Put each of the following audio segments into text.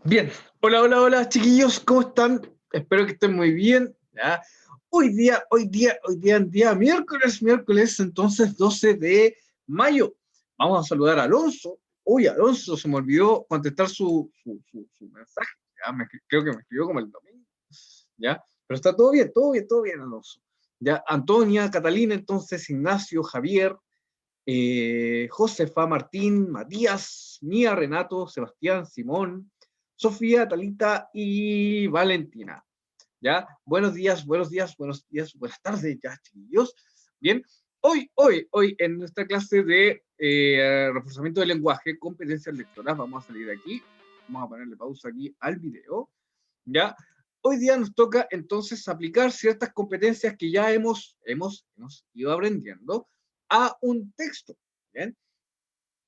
Bien, hola, hola, hola, chiquillos, ¿cómo están? Espero que estén muy bien. ¿Ya? Hoy día, miércoles, entonces 12 de mayo. Vamos a saludar a Alonso. Uy, Alonso, se me olvidó contestar su mensaje. ¿Ya? Creo que me escribió como el domingo. ¿Ya? Pero está todo bien, Alonso. ¿Ya? Antonia, Catalina, entonces, Ignacio, Javier, Josefa, Martín, Matías, Mía, Renato, Sebastián, Simón, Sofía, Talita y Valentina. ¿Ya? Buenas tardes, ya, chiquillos. Bien, hoy, en nuestra clase de reforzamiento del lenguaje, competencias lectoras, vamos a salir de aquí, vamos a ponerle pausa aquí al video, ¿ya? Hoy día nos toca entonces aplicar ciertas competencias que ya hemos ido aprendiendo a un texto, ¿bien?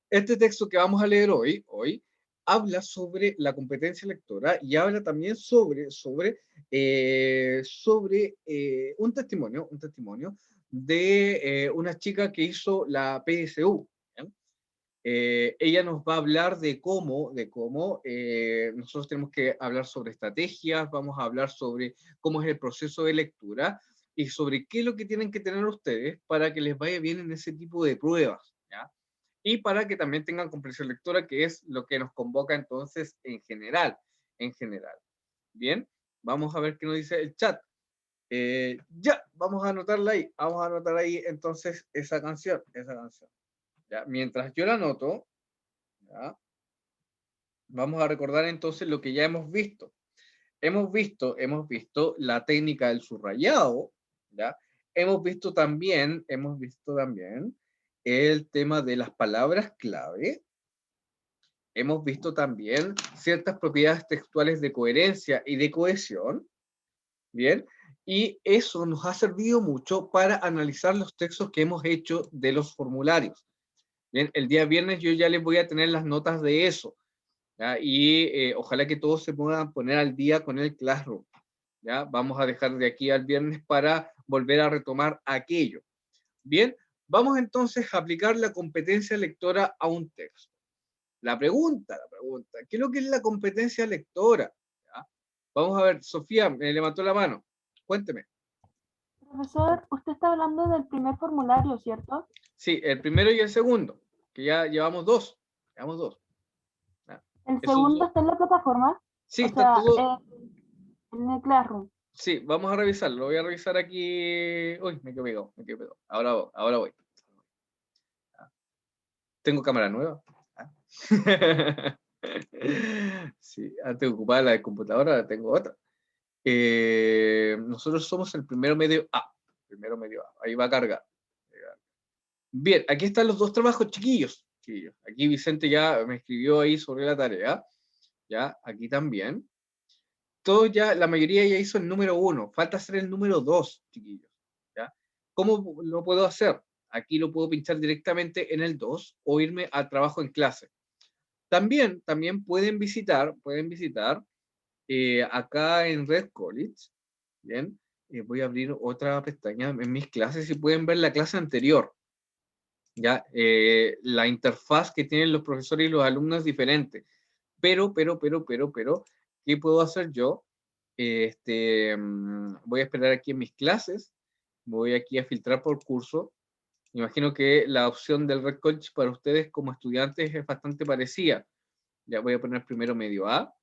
Este texto que vamos a leer hoy habla sobre la competencia lectora y habla también sobre un testimonio de una chica que hizo la PSU. ¿Bien? Ella nos va a hablar de cómo nosotros tenemos que hablar sobre estrategias, vamos a hablar sobre cómo es el proceso de lectura y sobre qué es lo que tienen que tener ustedes para que les vaya bien en ese tipo de pruebas, ¿ya? Y para que también tengan comprensión lectora, que es lo que nos convoca entonces en general. Bien, vamos a ver qué nos dice el chat. Ya, vamos a anotar ahí entonces esa canción. ¿Ya? Mientras yo la anoto, ¿ya? Vamos a recordar entonces lo que ya hemos visto. Hemos visto la técnica del subrayado, ¿ya? Hemos visto también el tema de las palabras clave. Hemos visto también ciertas propiedades textuales de coherencia y de cohesión, ¿bien? Y eso nos ha servido mucho para analizar los textos que hemos hecho de los formularios. Bien, el día viernes yo ya les voy a tener las notas de eso, ¿ya? Y ojalá que todos se puedan poner al día con el Classroom, ¿ya? Vamos a dejar de aquí al viernes para volver a retomar aquello. Bien, vamos entonces a aplicar la competencia lectora a un texto. La pregunta, ¿qué es lo que es la competencia lectora? ¿Ya? Vamos a ver, Sofía, me levantó la mano. Cuénteme. Profesor, usted está hablando del primer formulario, ¿cierto? Sí, el primero y el segundo, que ya llevamos dos. Llevamos dos. ¿Ya? El Esos segundo dos. está en la plataforma, Sí, o está sea, todo. en el Classroom. Sí, vamos a revisarlo. Lo voy a revisar aquí. Uy, me quedo pegado. Ahora voy. Tengo cámara nueva. Sí, antes ocupaba la de computadora, ahora tengo otra. Nosotros somos el primero medio A. Ahí va a cargar. Bien, aquí están los dos trabajos, chiquillos. Aquí Vicente ya me escribió ahí sobre la tarea. Ya, aquí también. Todos ya, la mayoría ya hizo el número 1. Falta hacer el número 2, chiquillos. ¿Ya? ¿Cómo lo puedo hacer? Aquí lo puedo pinchar directamente en el 2 o irme al trabajo en clase. También pueden visitar acá en Red College. Bien, voy a abrir otra pestaña en mis clases y pueden ver la clase anterior. Ya, la interfaz que tienen los profesores y los alumnos es diferente. Pero, ¿qué puedo hacer yo? Voy a esperar aquí en mis clases, voy aquí a filtrar por curso. Imagino que la opción del Red College para ustedes como estudiantes es bastante parecida. Ya voy a poner primero medio A.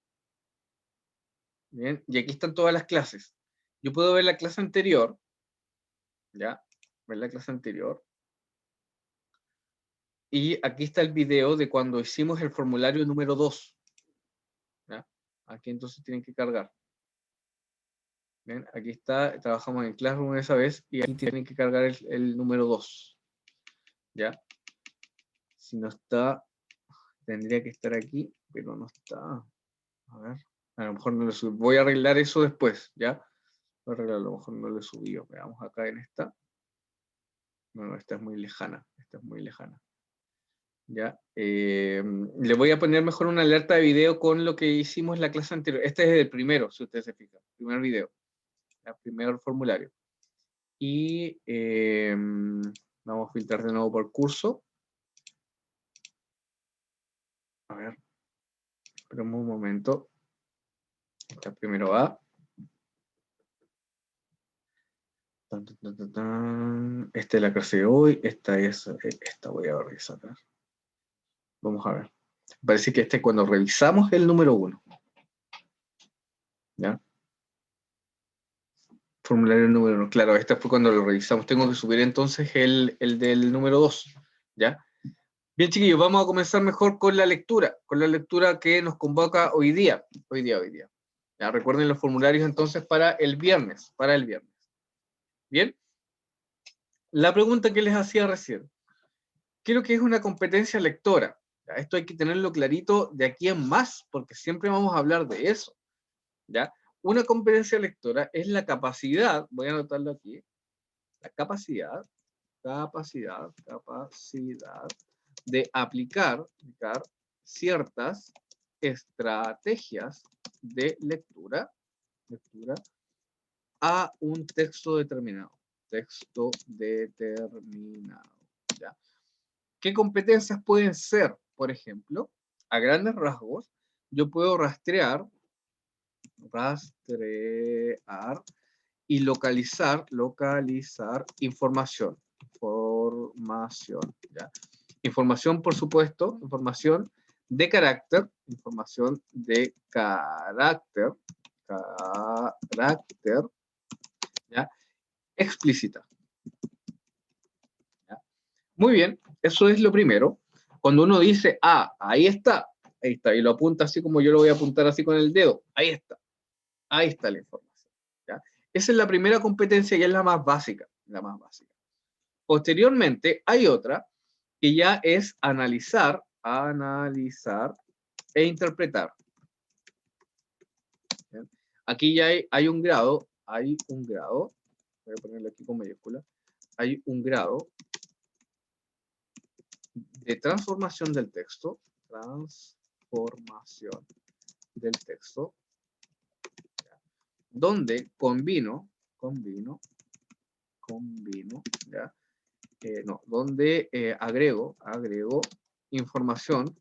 Bien, y aquí están todas las clases. Yo puedo ver la clase anterior, ya, ver la clase anterior. Y aquí está el video de cuando hicimos el formulario número 2. ¿Ya? Aquí entonces tienen que cargar. Bien, aquí está, trabajamos en Classroom esa vez y aquí tienen que cargar el número 2. ¿Ya? Si no está, tendría que estar aquí, pero no está. A ver, a lo mejor no le subí. Voy a arreglar eso después, ¿ya? Voy a arreglar, a lo mejor no le subió. Veamos acá en esta. No, esta es muy lejana. ¿Ya? Le voy a poner mejor una alerta de video con lo que hicimos en la clase anterior. Este es el primero, si ustedes se fijan. Primer video. El primer formulario. Y vamos a filtrar de nuevo por curso. A ver, esperemos un momento. Esta primero va. Esta es la clase de hoy. Esta voy a revisar. Vamos a ver. Parece que este es cuando revisamos el número 1. ¿Ya? Formulario número 1. Claro, este fue cuando lo revisamos. Tengo que subir entonces el del número 2. ¿Ya? Bien, chiquillos, vamos a comenzar mejor con la lectura que nos convoca hoy día. ¿Ya? Recuerden los formularios entonces para el viernes. Bien. La pregunta que les hacía recién. ¿Qué es lo que es una competencia lectora? ¿Ya? Esto hay que tenerlo clarito de aquí en más, porque siempre vamos a hablar de eso. ¿Ya? Una competencia lectora es la capacidad, voy a anotarlo aquí, la capacidad de aplicar ciertas estrategias de lectura a un texto determinado. ¿Ya? ¿Qué competencias pueden ser? Por ejemplo, a grandes rasgos, yo puedo rastrear y localizar información. ¿Ya? Información, por supuesto, información de carácter, ¿ya? Explícita. ¿Ya? Muy bien, eso es lo primero. Cuando uno dice, ahí está, y lo apunta así como yo lo voy a apuntar así con el dedo, ahí está la información. ¿Ya? Esa es la primera competencia y es la más básica. Posteriormente, hay otra que ya es analizar e interpretar. ¿Ya? Aquí ya hay un grado, voy a ponerlo aquí con mayúscula, hay un grado de transformación del texto, donde combino, ¿ya? Donde agrego información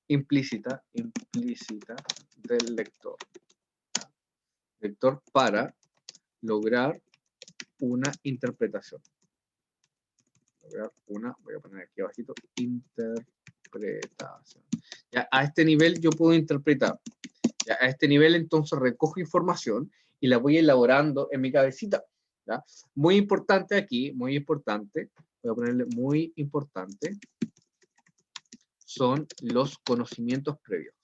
implícita del lector para lograr una interpretación. Voy a poner aquí abajito, interpretación. Ya, a este nivel yo puedo interpretar. Ya, a este nivel entonces recojo información y la voy elaborando en mi cabecita. ¿Ya? Muy importante aquí, voy a ponerle muy importante, son los conocimientos previos.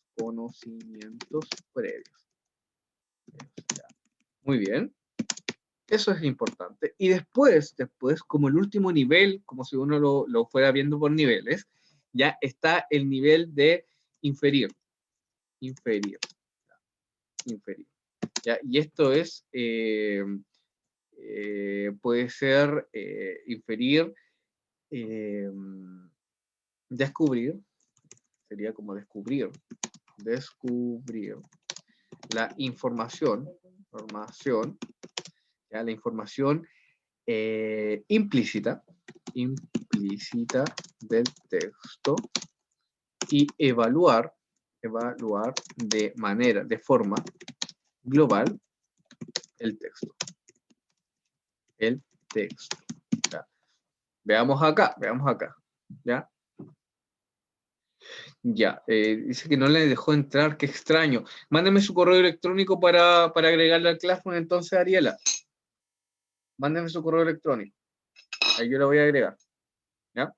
Ya. Muy bien. Eso es importante. Y después, como el último nivel, como si uno lo fuera viendo por niveles, ya está el nivel de inferir. ¿Ya? Y esto es, puede ser inferir, descubrir, sería como descubrir la información, ¿ya? La información implícita del texto y evaluar de forma global el texto. ¿Ya? Veamos acá, ¿ya? Ya, dice que no le dejó entrar, qué extraño. Mándeme su correo electrónico para agregarle al Classroom, entonces, Ariela. Mándeme su correo electrónico. Ahí yo lo voy a agregar. ¿Ya?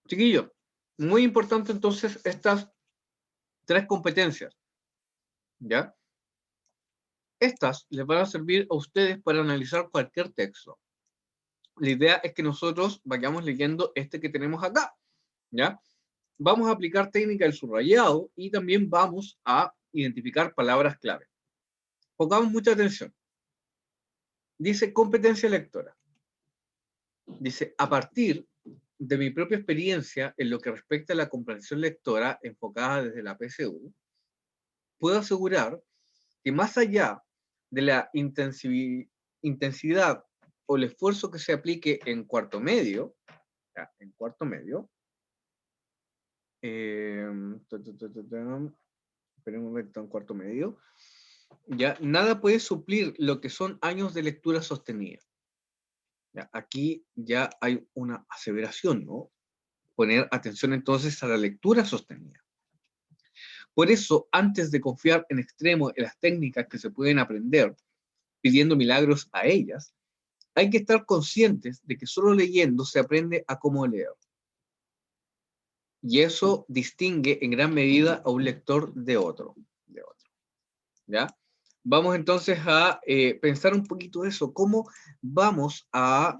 Chiquillos, muy importante entonces estas 3 competencias. ¿Ya? Estas les van a servir a ustedes para analizar cualquier texto. La idea es que nosotros vayamos leyendo este que tenemos acá. ¿Ya? Vamos a aplicar técnica del subrayado y también vamos a identificar palabras clave. Pongamos mucha atención. Dice competencia lectora. Dice, a partir de mi propia experiencia en lo que respecta a la comprensión lectora enfocada desde la PSU, puedo asegurar que más allá de la intensidad o el esfuerzo que se aplique en cuarto medio, Esperemos ver, está en cuarto medio. Ya, nada puede suplir lo que son años de lectura sostenida. Ya, aquí ya hay una aseveración, ¿no? Poner atención entonces a la lectura sostenida. Por eso, antes de confiar en extremo en las técnicas que se pueden aprender, pidiendo milagros a ellas, hay que estar conscientes de que solo leyendo se aprende a cómo leer. Y eso distingue en gran medida a un lector de otro. ¿Ya? Vamos entonces a pensar un poquito eso, cómo vamos a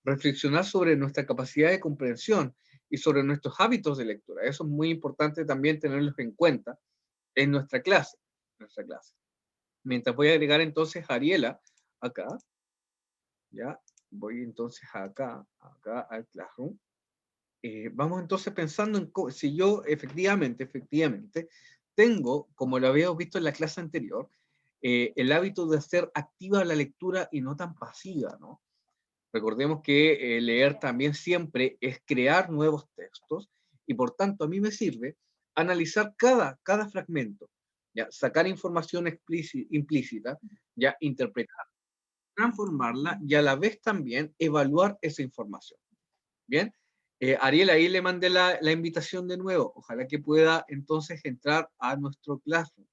reflexionar sobre nuestra capacidad de comprensión y sobre nuestros hábitos de lectura. Eso es muy importante también tenerlos en cuenta en nuestra clase. Mientras voy a agregar entonces a Ariela acá, ya, voy entonces acá al Classroom. Vamos entonces pensando en si yo efectivamente, tengo, como lo habíamos visto en la clase anterior, el hábito de hacer activa la lectura y no tan pasiva, ¿no? Recordemos que leer también siempre es crear nuevos textos y por tanto a mí me sirve analizar cada fragmento, ya sacar información implícita, ya interpretar, transformarla y a la vez también evaluar esa información. Bien, Ariel, ahí le mandé la invitación de nuevo. Ojalá que pueda entonces entrar a nuestro Classroom.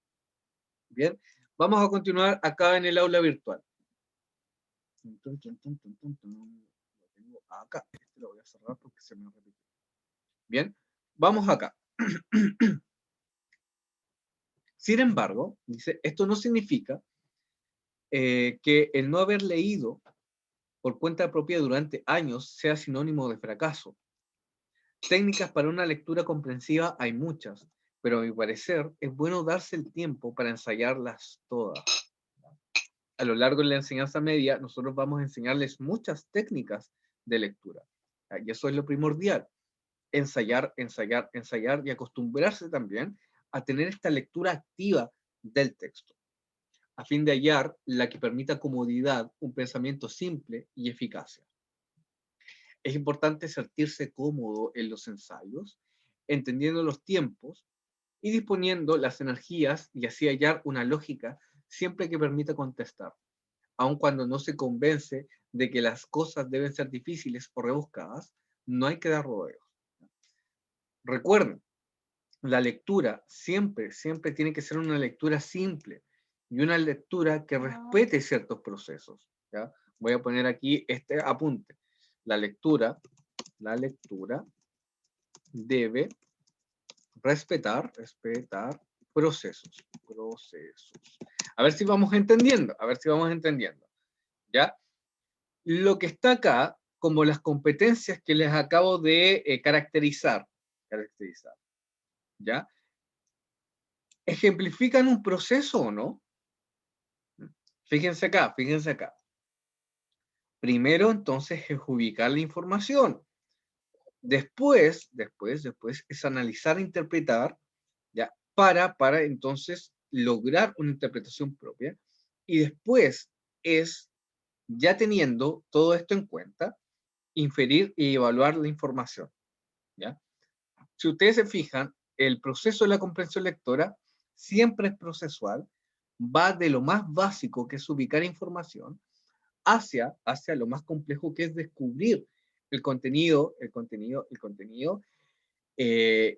Bien, vamos a continuar acá en el aula virtual. Lo tengo acá. Este lo voy a cerrar porque se me repite. Bien, vamos acá. Sin embargo, dice, esto no significa que el no haber leído por cuenta propia durante años sea sinónimo de fracaso. Técnicas para una lectura comprensiva hay muchas, pero a mi parecer es bueno darse el tiempo para ensayarlas todas. A lo largo de la enseñanza media, nosotros vamos a enseñarles muchas técnicas de lectura. Y eso es lo primordial. Ensayar, ensayar, ensayar y acostumbrarse también a tener esta lectura activa del texto, a fin de hallar la que permita comodidad, un pensamiento simple y eficacia. Es importante sentirse cómodo en los ensayos, entendiendo los tiempos y disponiendo las energías y así hallar una lógica siempre que permita contestar, aun cuando no se convence de que las cosas deben ser difíciles o rebuscadas, no hay que dar rodeos. Recuerden, la lectura siempre tiene que ser una lectura simple y una lectura que respete ciertos procesos. ¿Ya? Voy a poner aquí este apunte. La lectura debe respetar procesos. A ver si vamos entendiendo, ¿ya? Lo que está acá, como las competencias que les acabo de caracterizar, ¿ya? ¿Ejemplifican un proceso o no? Fíjense acá. Primero, entonces, es ubicar la información. Después es analizar e interpretar, ¿ya? Para entonces lograr una interpretación propia. Y después es, ya teniendo todo esto en cuenta, inferir y evaluar la información, ¿ya? Si ustedes se fijan, el proceso de la comprensión lectora siempre es procesual, va de lo más básico, que es ubicar información, hacia lo más complejo, que es descubrir el contenido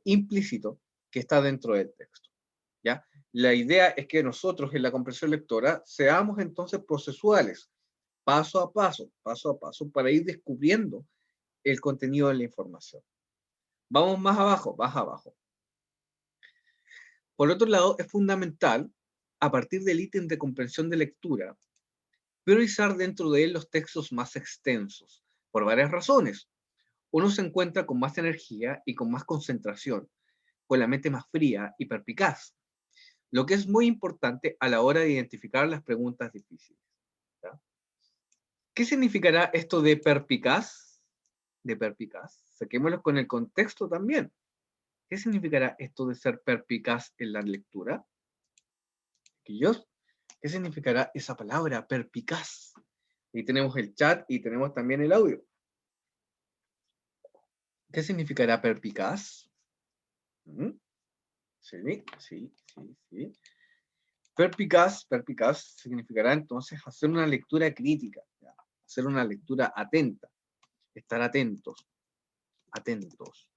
implícito que está dentro del texto. ¿Ya? La idea es que nosotros en la comprensión lectora seamos entonces procesuales, paso a paso, para ir descubriendo el contenido de la información. Vamos más abajo. Por otro lado, es fundamental, a partir del ítem de comprensión de lectura, priorizar dentro de él los textos más extensos, por varias razones. Uno se encuentra con más energía y con más concentración, con la mente más fría y perspicaz, lo que es muy importante a la hora de identificar las preguntas difíciles. ¿Ya? ¿Qué significará esto de perspicaz? Saquémoslo con el contexto también. ¿Qué significará esto de ser perspicaz en la lectura? Chiquillos, ¿qué significará esa palabra, perspicaz? Ahí tenemos el chat y tenemos también el audio. ¿Qué significará perpicaz? ¿Mm? Sí, sí, sí, sí. Perpicaz significará entonces hacer una lectura crítica, ¿ya? Hacer una lectura atenta, estar atentos, atentos,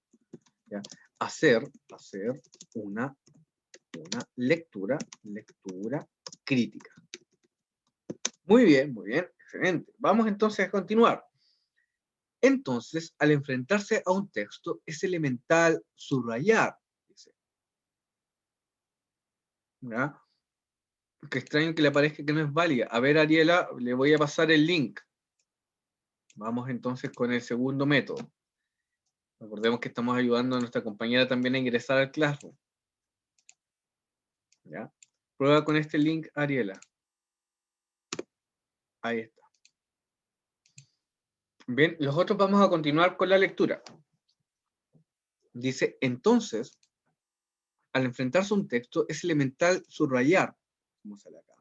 ¿ya? Hacer una lectura crítica. Muy bien, excelente. Vamos entonces a continuar. Entonces, al enfrentarse a un texto, es elemental subrayar, dice, ¿ya? Qué extraño que le parezca que no es válida. A ver, Ariela, le voy a pasar el link. Vamos entonces con el segundo método. Recordemos que estamos ayudando a nuestra compañera también a ingresar al Classroom. ¿Ya? Prueba con este link, Ariela. Ahí está. Bien, los otros vamos a continuar con la lectura. Dice, entonces, al enfrentarse a un texto, es elemental subrayar, como sale acá.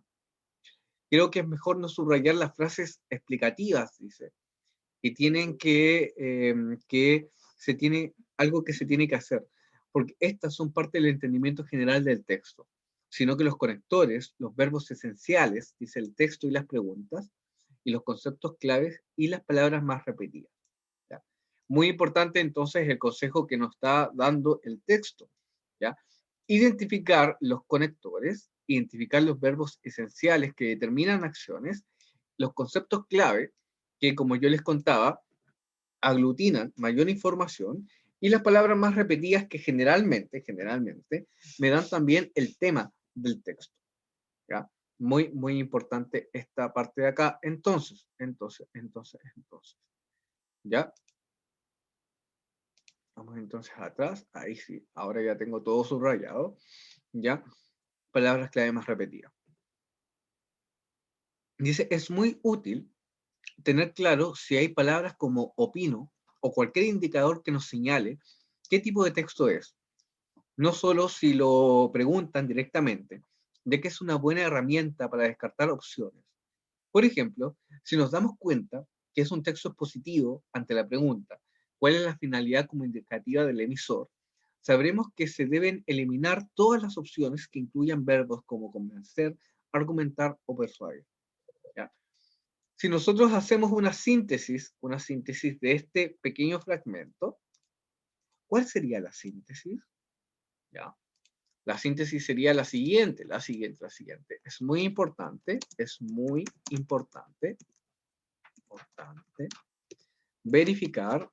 Creo que es mejor no subrayar las frases explicativas, dice, que tienen que se tiene algo que se tiene que hacer, porque estas son parte del entendimiento general del texto, sino que los conectores, los verbos esenciales, dice el texto y las preguntas, y los conceptos claves y las palabras más repetidas. ¿Ya? Muy importante entonces el consejo que nos está dando el texto. ¿Ya? Identificar los conectores, identificar los verbos esenciales que determinan acciones, los conceptos clave que, como yo les contaba, aglutinan mayor información y las palabras más repetidas que generalmente, me dan también el tema del texto. ¿Ya? Muy importante esta parte de acá. Entonces. ¿Ya? Vamos entonces atrás. Ahí sí. Ahora ya tengo todo subrayado. ¿Ya? Palabras clave más repetidas. Dice, es muy útil tener claro si hay palabras como opino o cualquier indicador que nos señale qué tipo de texto es. No solo si lo preguntan directamente, de que es una buena herramienta para descartar opciones. Por ejemplo, si nos damos cuenta que es un texto positivo ante la pregunta, ¿cuál es la finalidad comunicativa del emisor? Sabremos que se deben eliminar todas las opciones que incluyan verbos como convencer, argumentar o persuadir. ¿Ya? Si nosotros hacemos una síntesis de este pequeño fragmento, ¿cuál sería la síntesis? ¿Ya? La síntesis sería la siguiente. Es muy importante verificar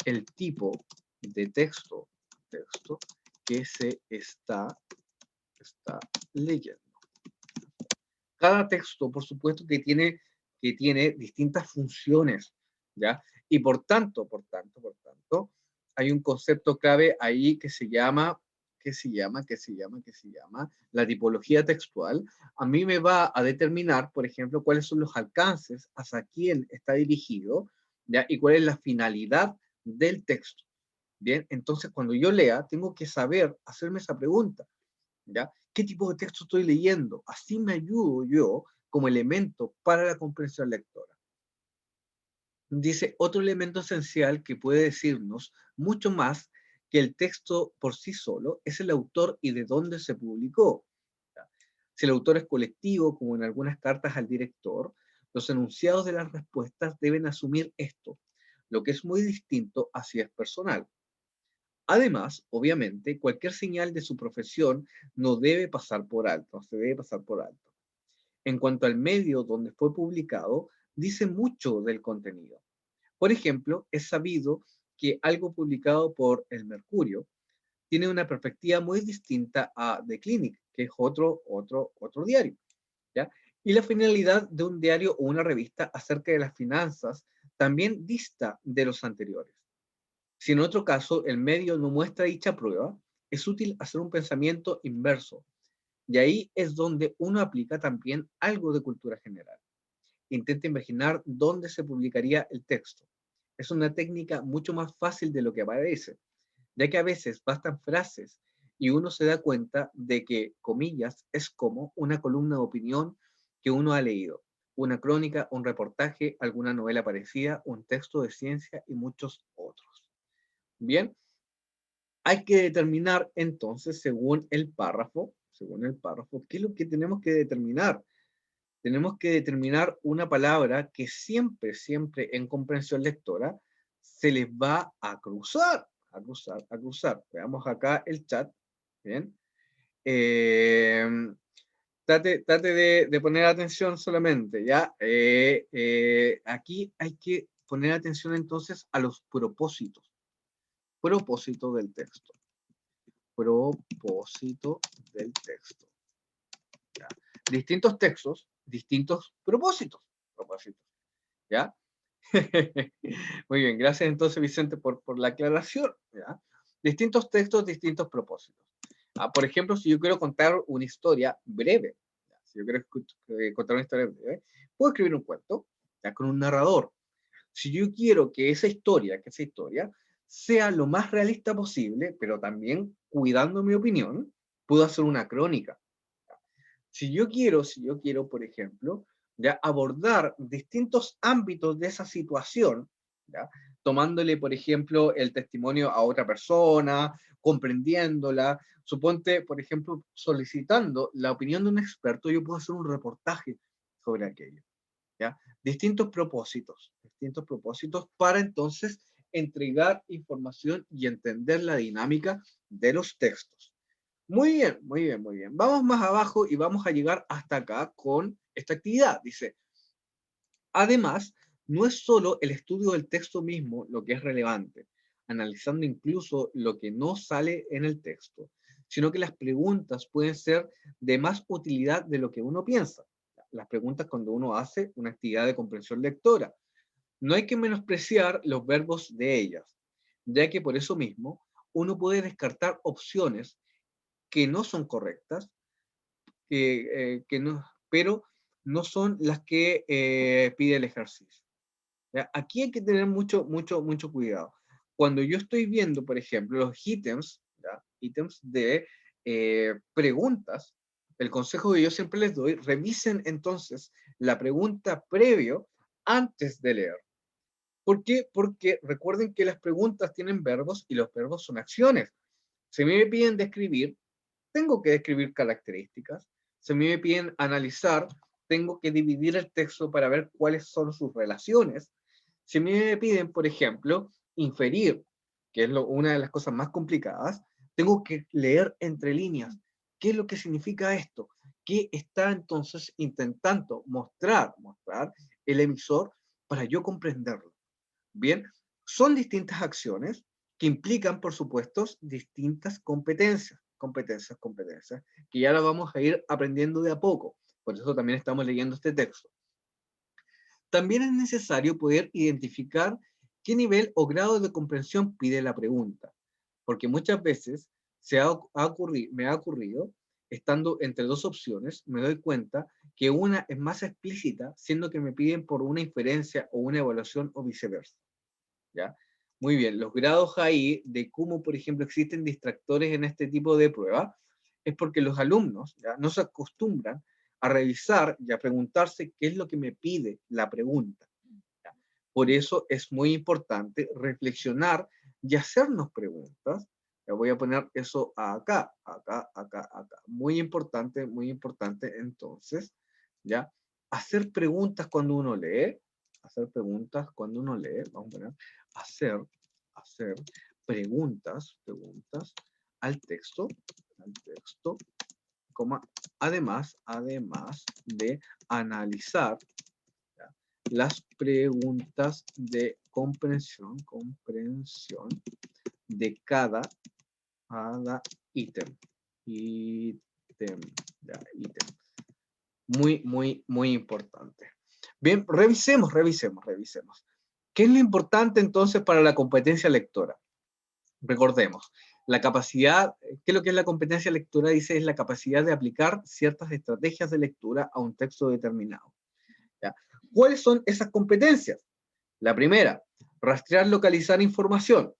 el tipo de texto que se está leyendo. Cada texto, por supuesto, que tiene distintas funciones, ¿ya? Y por tanto, hay un concepto clave ahí que se llama la tipología textual. A mí me va a determinar, por ejemplo, cuáles son los alcances, hacia quién está dirigido, ¿ya? Y cuál es la finalidad del texto. Bien, entonces cuando yo lea, tengo que saber hacerme esa pregunta. ¿Ya? ¿Qué tipo de texto estoy leyendo? Así me ayudo yo como elemento para la comprensión lectora. Dice, otro elemento esencial que puede decirnos mucho más que el texto por sí solo es el autor y de dónde se publicó. ¿Ya? Si el autor es colectivo, como en algunas cartas al director, los enunciados de las respuestas deben asumir esto, lo que es muy distinto a si es personal. Además, obviamente, cualquier señal de su profesión no debe pasar por alto, se debe pasar por alto. En cuanto al medio donde fue publicado, dice mucho del contenido. Por ejemplo, es sabido que algo publicado por El Mercurio tiene una perspectiva muy distinta a The Clinic, que es otro diario. ¿Ya? Y la finalidad de un diario o una revista acerca de las finanzas también dista de los anteriores. Si en otro caso el medio no muestra dicha prueba, es útil hacer un pensamiento inverso. Y ahí es donde uno aplica también algo de cultura general. Intenta imaginar dónde se publicaría el texto. Es una técnica mucho más fácil de lo que parece, ya que a veces bastan frases y uno se da cuenta de que, comillas, es como una columna de opinión que uno ha leído. una crónica, un reportaje, alguna novela parecida, un texto de ciencia y muchos otros. Bien, hay que determinar entonces, según el párrafo, ¿qué es lo que tenemos que determinar? Tenemos que determinar una palabra que siempre, siempre en comprensión lectora se les va a cruzar, a cruzar, a cruzar. Veamos acá el chat, ¿bien? Eh, trate de poner atención solamente, ¿ya? Aquí hay que poner atención entonces a los propósitos. Propósito del texto. Propósito del texto. ¿Ya? Distintos textos, distintos propósitos. Propósitos, ¿ya? Muy bien, gracias entonces Vicente por la aclaración, ¿ya? Distintos textos, distintos propósitos. Por ejemplo, si yo quiero contar una historia breve, ¿ya? Si yo quiero contar una historia breve, puedo escribir un cuento, ¿ya? Con un narrador. Si yo quiero que esa historia sea lo más realista posible, pero también cuidando mi opinión, puedo hacer una crónica. Si yo quiero, por ejemplo, ya abordar distintos ámbitos de esa situación, ¿ya? Tomándole, por ejemplo, el testimonio a otra persona, comprendiéndola, suponte, por ejemplo, solicitando la opinión de un experto, yo puedo hacer un reportaje sobre aquello. ¿Ya? Distintos propósitos para entonces entregar información y entender la dinámica de los textos. Muy bien, muy bien, muy bien. Vamos más abajo y vamos a llegar hasta acá con esta actividad. Dice, además, no es solo el estudio del texto mismo lo que es relevante, analizando incluso lo que no sale en el texto, sino que las preguntas pueden ser de más utilidad de lo que uno piensa. Las preguntas cuando uno hace una actividad de comprensión lectora. No hay que menospreciar los verbos de ellas, ya que por eso mismo uno puede descartar opciones que no son correctas, que no, pero no son las que pide el ejercicio. ¿Ya? Aquí hay que tener mucho cuidado. Cuando yo estoy viendo, por ejemplo, los ítems, ¿ya? Ítems de preguntas, el consejo que yo siempre les doy, revisen entonces la pregunta previo antes de leer. ¿Por qué? Porque recuerden que las preguntas tienen verbos y los verbos son acciones. Si me piden describir, tengo que describir características. Si me piden analizar, tengo que dividir el texto para ver cuáles son sus relaciones. Si me piden, por ejemplo, inferir, que es una de las cosas más complicadas, tengo que leer entre líneas. ¿Qué es lo que significa esto? ¿Qué está entonces intentando mostrar el emisor para yo comprenderlo? Bien, son distintas acciones que implican, por supuesto, distintas competencias, que ya las vamos a ir aprendiendo de a poco. Por eso también estamos leyendo este texto. También es necesario poder identificar qué nivel o grado de comprensión pide la pregunta, porque muchas veces me ha ocurrido, estando entre dos opciones, me doy cuenta que una es más explícita, siendo que me piden por una inferencia o una evaluación o viceversa. ¿Ya? Muy bien, los grados ahí de cómo, por ejemplo, existen distractores en este tipo de pruebas, es porque los alumnos ¿ya? No se acostumbran a revisar y a preguntarse qué es lo que me pide la pregunta. ¿Ya? Por eso es muy importante reflexionar y hacernos preguntas. Ya voy a poner eso acá. Muy importante, entonces, ¿ya? Hacer preguntas cuando uno lee, vamos a poner, hacer preguntas al texto, coma, además de analizar, ¿ya? Las preguntas de comprensión de cada ítem. Ítem. Muy importante. Bien, revisemos. ¿Qué es lo importante entonces para la competencia lectora? Recordemos, la capacidad, ¿qué es lo que es la competencia lectora? Dice, es la capacidad de aplicar ciertas estrategias de lectura a un texto determinado. ¿Ya? ¿Cuáles son esas competencias? La primera, rastrear, localizar información.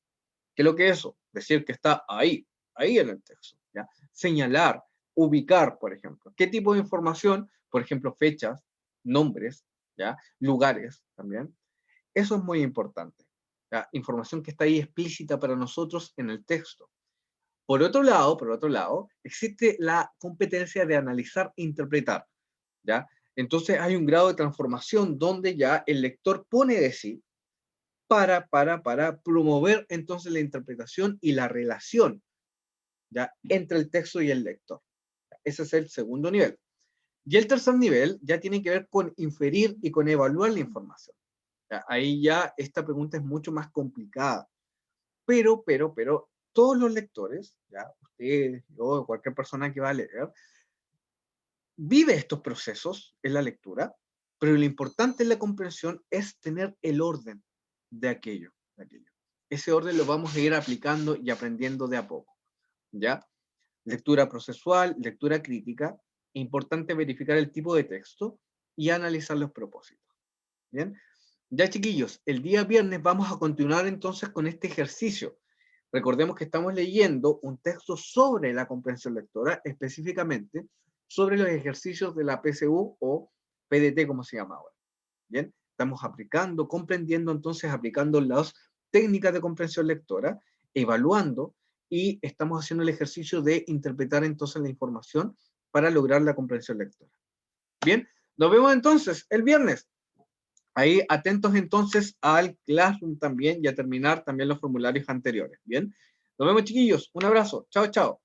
¿Qué es lo que es eso? Decir que está ahí en el texto. ¿Ya? Señalar, ubicar, por ejemplo. ¿Qué tipo de información? Por ejemplo, fechas, nombres, ¿ya? Lugares también. Eso es muy importante. ¿Ya? Información que está ahí explícita para nosotros en el texto. Por otro lado, existe la competencia de analizar e interpretar, ¿ya? Entonces hay un grado de transformación donde ya el lector pone de sí para promover entonces la interpretación y la relación, ¿ya? Entre el texto y el lector. Ese es el segundo nivel. Y el tercer nivel ya tiene que ver con inferir y con evaluar la información. ¿Ya? Ahí ya esta pregunta es mucho más complicada. Pero, todos los lectores, ya ustedes, yo, cualquier persona que va a leer, vive estos procesos en la lectura, pero lo importante en la comprensión es tener el orden de aquello, Ese orden lo vamos a ir aplicando y aprendiendo de a poco, ¿ya? Lectura procesual, lectura crítica, importante verificar el tipo de texto y analizar los propósitos, ¿bien? Ya, chiquillos, el día viernes vamos a continuar entonces con este ejercicio. Recordemos que estamos leyendo un texto sobre la comprensión lectora, específicamente sobre los ejercicios de la PSU o PDT, como se llama ahora. Bien, estamos aplicando, comprendiendo entonces, aplicando las técnicas de comprensión lectora, evaluando y estamos haciendo el ejercicio de interpretar entonces la información para lograr la comprensión lectora. Bien, nos vemos entonces el viernes. Ahí atentos entonces al Classroom también y a terminar también los formularios anteriores. Bien, nos vemos chiquillos. Un abrazo. Chao, chao.